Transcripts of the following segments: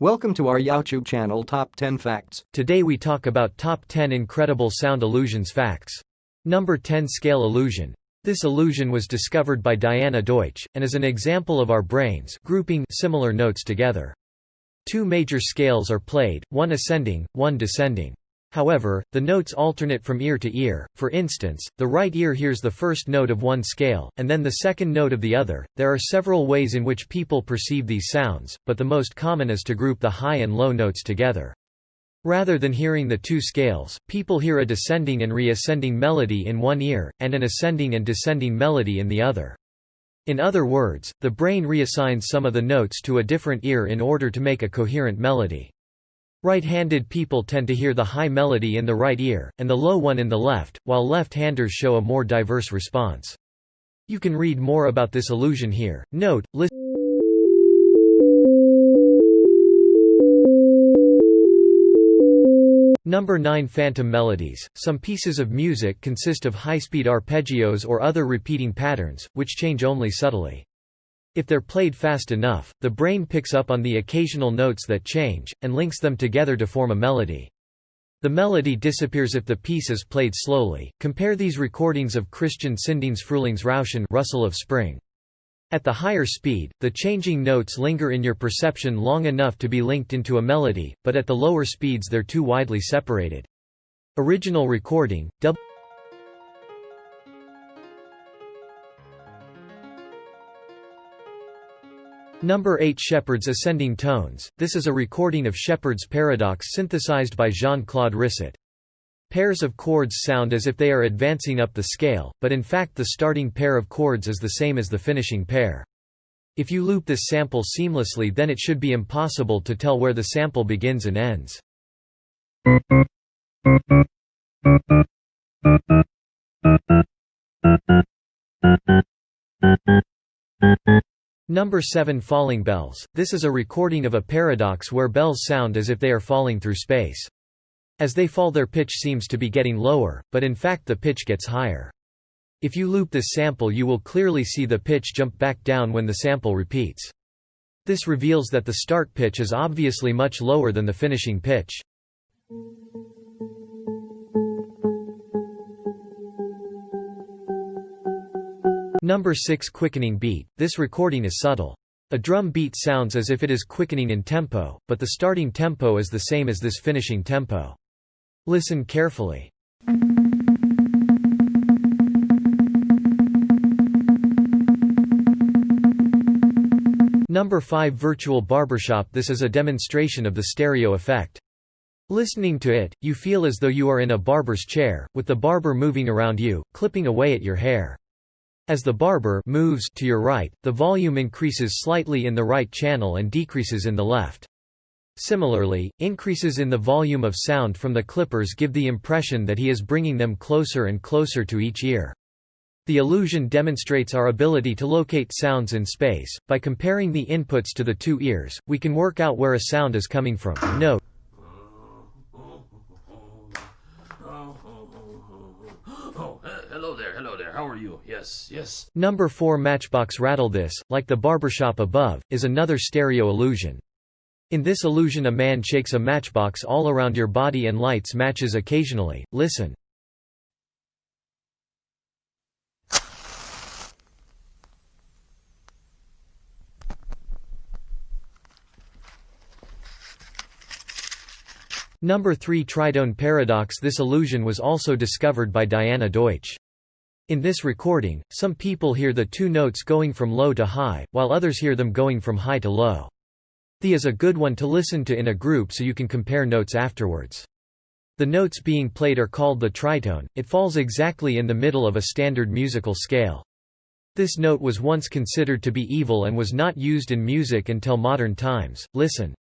Welcome to our YouTube channel Top 10 Facts. Today we talk about Top 10 Incredible Sound Illusions Facts. Number 10 Scale Illusion. This illusion was discovered by Diana Deutsch, and is an example of our brains grouping similar notes together. Two major scales are played, one ascending, one descending. However, the notes alternate from ear to ear. For instance, the right ear hears the first note of one scale, and then the second note of the other. There are several ways in which people perceive these sounds, but the most common is to group the high and low notes together. Rather than hearing the two scales, people hear a descending and reascending melody in one ear, and an ascending and descending melody in the other. In other words, the brain reassigns some of the notes to a different ear in order to make a coherent melody. Right-handed people tend to hear the high melody in the right ear, and the low one in the left, while left-handers show a more diverse response. You can read more about this illusion here. Note, listen. Number 9 Phantom melodies. Some pieces of music consist of high-speed arpeggios or other repeating patterns, which change only subtly. If they're played fast enough, the brain picks up on the occasional notes that change, and links them together to form a melody. The melody disappears if the piece is played slowly. Compare these recordings of Christian Sinding's Frühlingsrauschen, rustle of spring. At the higher speed, the changing notes linger in your perception long enough to be linked into a melody, but at the lower speeds they're too widely separated. Original recording, Number 8 Shepard's Ascending Tones. This is a recording of Shepard's paradox synthesized by Jean-Claude Risset. Pairs of chords sound as if they are advancing up the scale, but in fact the starting pair of chords is the same as the finishing pair. If you loop this sample seamlessly, then it should be impossible to tell where the sample begins and ends. Number 7 Falling Bells. This is a recording of a paradox where bells sound as if they are falling through space. As they fall, their pitch seems to be getting lower, but in fact the pitch gets higher. If you loop this sample, you will clearly see the pitch jump back down when the sample repeats. This reveals that the start pitch is obviously much lower than the finishing pitch. Number 6 Quickening beat. This recording is subtle. A drum beat sounds as if it is quickening in tempo, but the starting tempo is the same as this finishing tempo. Listen carefully. Number 5 Virtual barbershop. This is a demonstration of the stereo effect. Listening to it, you feel as though you are in a barber's chair, with the barber moving around you, clipping away at your hair. As the barber moves to your right, the volume increases slightly in the right channel and decreases in the left. Similarly, increases in the volume of sound from the clippers give the impression that he is bringing them closer and closer to each ear. The illusion demonstrates our ability to locate sounds in space. By comparing the inputs to the two ears, we can work out where a sound is coming from. Note. Hello there, how are you? Yes. Number 4 Matchbox rattle. This, like the barbershop above, is another stereo illusion. In this illusion, a man shakes a matchbox all around your body and lights matches occasionally. Listen. Number 3 Tritone paradox. This illusion was also discovered by Diana Deutsch. In this recording, some people hear the two notes going from low to high, while others hear them going from high to low. The is a good one to listen to in a group so you can compare notes afterwards. The notes being played are called the tritone. It falls exactly in the middle of a standard musical scale. This note was once considered to be evil and was not used in music until modern times. Listen.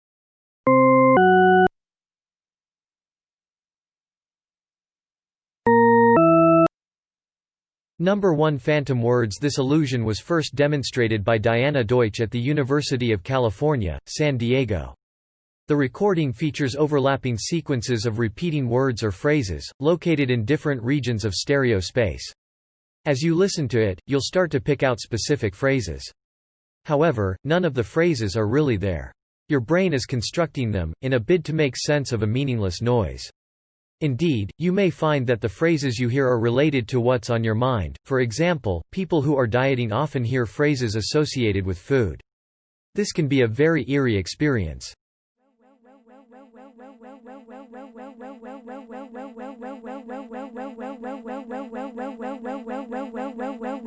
Number 1 Phantom words. This illusion was first demonstrated by Diana Deutsch at the University of California, San Diego. The recording features overlapping sequences of repeating words or phrases, located in different regions of stereo space. As you listen to it, you'll start to pick out specific phrases. However, none of the phrases are really there. Your brain is constructing them, in a bid to make sense of a meaningless noise. Indeed, you may find that the phrases you hear are related to what's on your mind. For example, people who are dieting often hear phrases associated with food. This can be a very eerie experience.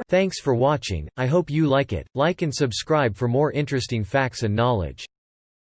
Thanks for watching, I hope you like it. Like and subscribe for more interesting facts and knowledge.